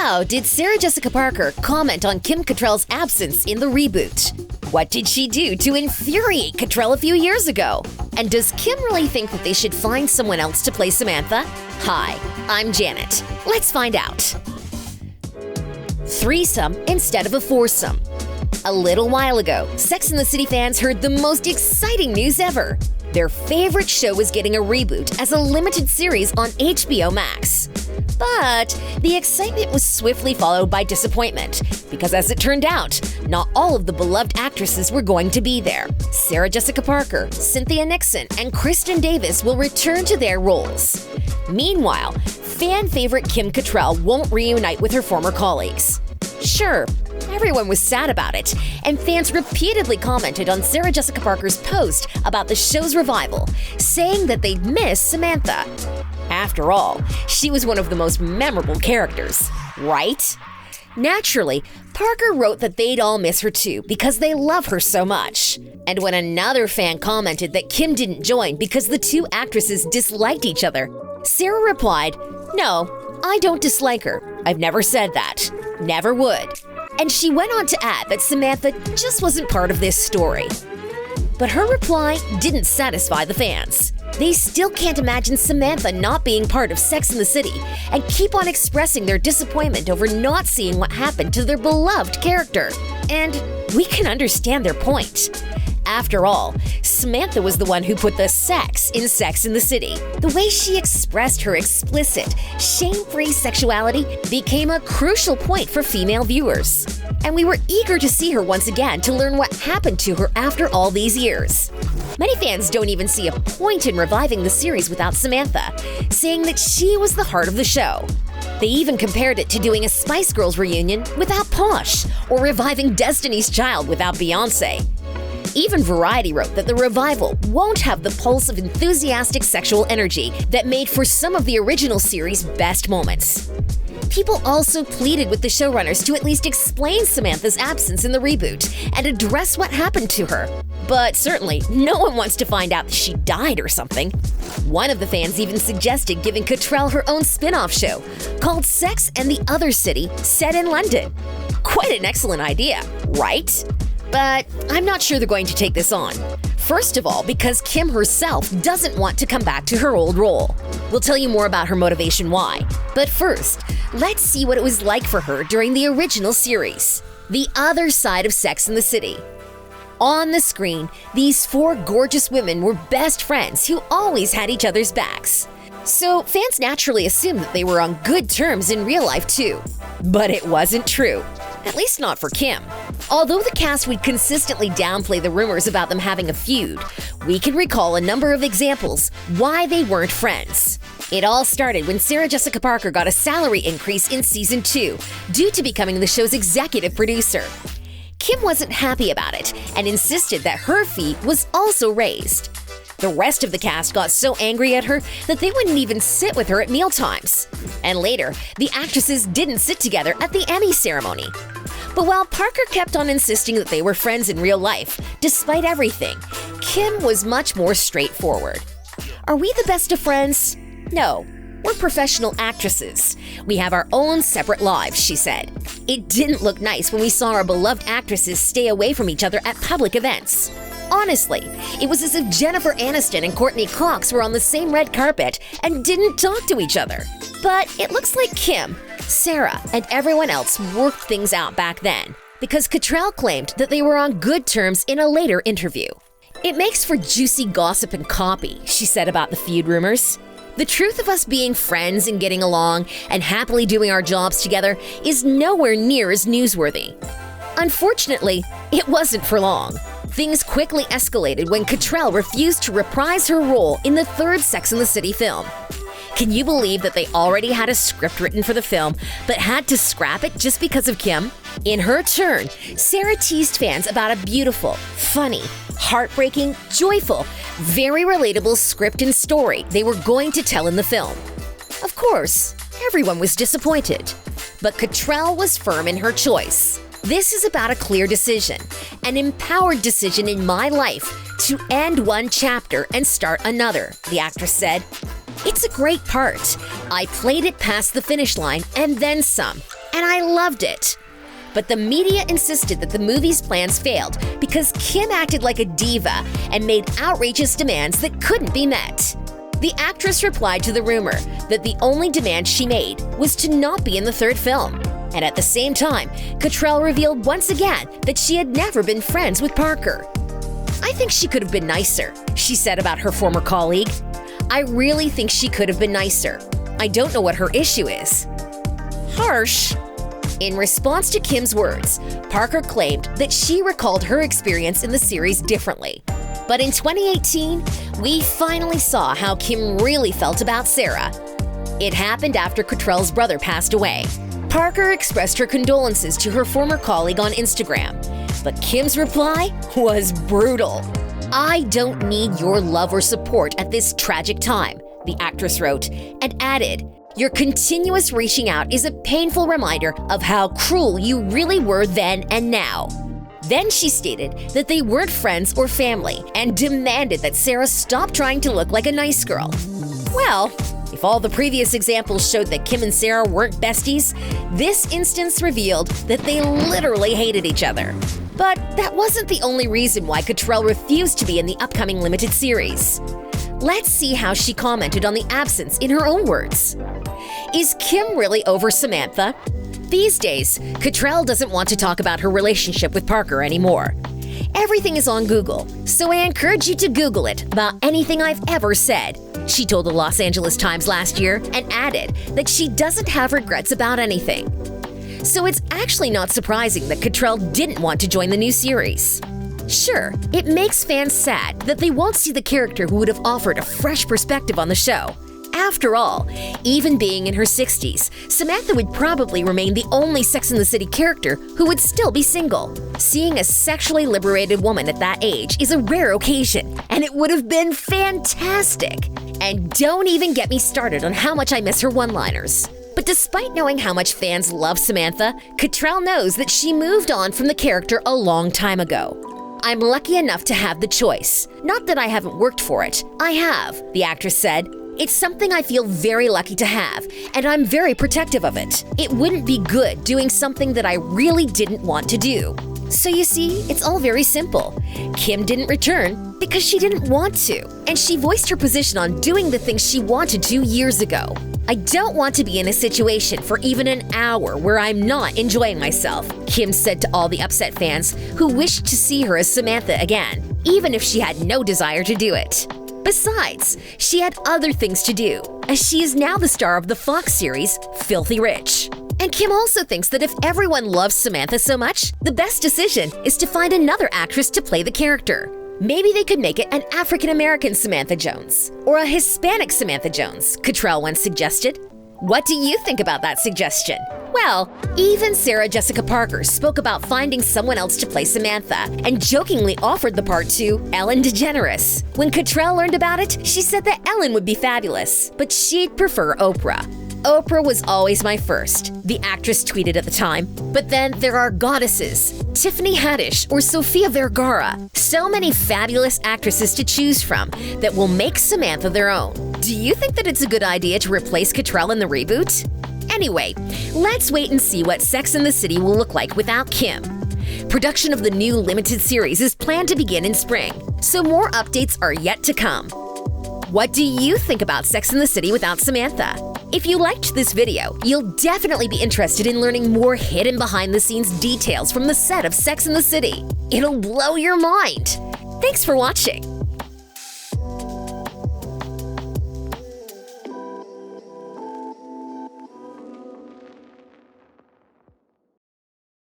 How did Sarah Jessica Parker comment on Kim Cattrall's absence in the reboot? What did she do to infuriate Cattrall a few years ago? And does Kim really think that they should find someone else to play Samantha? Hi, I'm Janet. Let's find out. Threesome instead of a foursome. A little while ago, Sex and the City fans heard the most exciting news ever. Their favorite show was getting a reboot as a limited series on HBO Max. But the excitement was swiftly followed by disappointment, because as it turned out, not all of the beloved actresses were going to be there. Sarah Jessica Parker, Cynthia Nixon, and Kristen Davis will return to their roles. Meanwhile, fan favorite Kim Cattrall won't reunite with her former colleagues. Sure, everyone was sad about it, and fans repeatedly commented on Sarah Jessica Parker's post about the show's revival, saying that they'd miss Samantha. After all, she was one of the most memorable characters, right? Naturally, Parker wrote that they'd all miss her too because they love her so much. And when another fan commented that Kim didn't join because the two actresses disliked each other, Sarah replied, "No, I don't dislike her. I've never said that. Never would." And she went on to add that Samantha just wasn't part of this story. But her reply didn't satisfy the fans. They still can't imagine Samantha not being part of Sex and the City and keep on expressing their disappointment over not seeing what happened to their beloved character. And we can understand their point. After all, Samantha was the one who put the sex in Sex and the City. The way she expressed her explicit, shame-free sexuality became a crucial point for female viewers. And we were eager to see her once again to learn what happened to her after all these years. Many fans don't even see a point in reviving the series without Samantha, saying that she was the heart of the show. They even compared it to doing a Spice Girls reunion without Posh, or reviving Destiny's Child without Beyoncé. Even Variety wrote that the revival won't have the pulse of enthusiastic sexual energy that made for some of the original series' best moments. People also pleaded with the showrunners to at least explain Samantha's absence in the reboot and address what happened to her. But certainly, no one wants to find out that she died or something. One of the fans even suggested giving Cattrall her own spin-off show called Sex and the Other City, set in London. Quite an excellent idea, right? But I'm not sure they're going to take this on. First of all, because Kim herself doesn't want to come back to her old role. We'll tell you more about her motivation why. But first, let's see what it was like for her during the original series, The Other Side of Sex and the City. On the screen, these four gorgeous women were best friends who always had each other's backs. So fans naturally assumed that they were on good terms in real life too. But it wasn't true. At least not for Kim. Although the cast would consistently downplay the rumors about them having a feud, we can recall a number of examples why they weren't friends. It all started when Sarah Jessica Parker got a salary increase in Season 2 due to becoming the show's executive producer. Kim wasn't happy about it and insisted that her fee was also raised. The rest of the cast got so angry at her that they wouldn't even sit with her at mealtimes. And later, the actresses didn't sit together at the Emmy ceremony. But while Parker kept on insisting that they were friends in real life, despite everything, Kim was much more straightforward. Are we the best of friends? No, we're professional actresses. We have our own separate lives, she said. It didn't look nice when we saw our beloved actresses stay away from each other at public events. Honestly, it was as if Jennifer Aniston and Courtney Cox were on the same red carpet and didn't talk to each other. But it looks like Kim, Sarah, and everyone else worked things out back then, because Cattrall claimed that they were on good terms in a later interview. "It makes for juicy gossip and copy," she said about the feud rumors. "The truth of us being friends and getting along and happily doing our jobs together is nowhere near as newsworthy." Unfortunately, it wasn't for long. Things quickly escalated when Cattrall refused to reprise her role in the third Sex and the City film. Can you believe that they already had a script written for the film, but had to scrap it just because of Kim? In her turn, Sarah teased fans about a beautiful, funny, heartbreaking, joyful, very relatable script and story they were going to tell in the film. Of course, everyone was disappointed, but Cattrall was firm in her choice. "This is about a clear decision, an empowered decision in my life to end one chapter and start another," the actress said. "It's a great part. I played it past the finish line and then some. and I loved it. But the media insisted that the movie's plans failed because Kim acted like a diva and made outrageous demands that couldn't be met. The actress replied to the rumor that the only demand she made was to not be in the third film. And at the same time, Cattrall revealed once again that she had never been friends with Parker. "I think she could have been nicer," she said about her former colleague. "I really think she could have been nicer. I don't know what her issue is." Harsh. In response to Kim's words, Parker claimed that she recalled her experience in the series differently. But in 2018, we finally saw how Kim really felt about Sarah. It happened after Cattrall's brother passed away. Parker expressed her condolences to her former colleague on Instagram, but Kim's reply was brutal. "I don't need your love or support at this tragic time," the actress wrote, and added, "Your continuous reaching out is a painful reminder of how cruel you really were then and now." Then she stated that they weren't friends or family and demanded that Sarah stop trying to look like a nice girl. Well, if all the previous examples showed that Kim and Sarah weren't besties, this instance revealed that they literally hated each other. But that wasn't the only reason why Cattrall refused to be in the upcoming limited series. Let's see how she commented on the absence in her own words. Is Kim really over Samantha? These days, Cattrall doesn't want to talk about her relationship with Parker anymore. Everything is on Google, so I encourage you to Google it about anything I've ever said, she told the Los Angeles Times last year, and added that she doesn't have regrets about anything. So it's actually not surprising that Cattrall didn't want to join the new series. Sure, it makes fans sad that they won't see the character who would have offered a fresh perspective on the show. After all, even being in her 60s, Samantha would probably remain the only Sex and the City character who would still be single. Seeing a sexually liberated woman at that age is a rare occasion, and it would have been fantastic. And don't even get me started on how much I miss her one-liners. But despite knowing how much fans love Samantha, Cattrall knows that she moved on from the character a long time ago. "I'm lucky enough to have the choice. Not that I haven't worked for it. I have," the actress said. "It's something I feel very lucky to have, and I'm very protective of it. It wouldn't be good doing something that I really didn't want to do." So you see, it's all very simple. Kim didn't return because she didn't want to, and she voiced her position on doing the things she wanted to years ago. "I don't want to be in a situation for even an hour where I'm not enjoying myself," Kim said to all the upset fans who wished to see her as Samantha again, even if she had no desire to do it. Besides, she had other things to do, as she is now the star of the Fox series Filthy Rich. And Kim also thinks that if everyone loves Samantha so much, the best decision is to find another actress to play the character. Maybe they could make it an African-American Samantha Jones, or a Hispanic Samantha Jones, Cattrall once suggested. What do you think about that suggestion? Well, even Sarah Jessica Parker spoke about finding someone else to play Samantha and jokingly offered the part to Ellen DeGeneres. When Cattrall learned about it, she said that Ellen would be fabulous, but she'd prefer Oprah. "Oprah was always my first," the actress tweeted at the time. But then there are goddesses, Tiffany Haddish or Sofia Vergara. So many fabulous actresses to choose from that will make Samantha their own. Do you think that it's a good idea to replace Cattrall in the reboot? Anyway, let's wait and see what Sex and the City will look like without Kim. Production of the new limited series is planned to begin in spring, so more updates are yet to come. What do you think about Sex and the City without Samantha? If you liked this video, you'll definitely be interested in learning more hidden behind-the-scenes details from the set of Sex and the City. It'll blow your mind. Thanks for watching.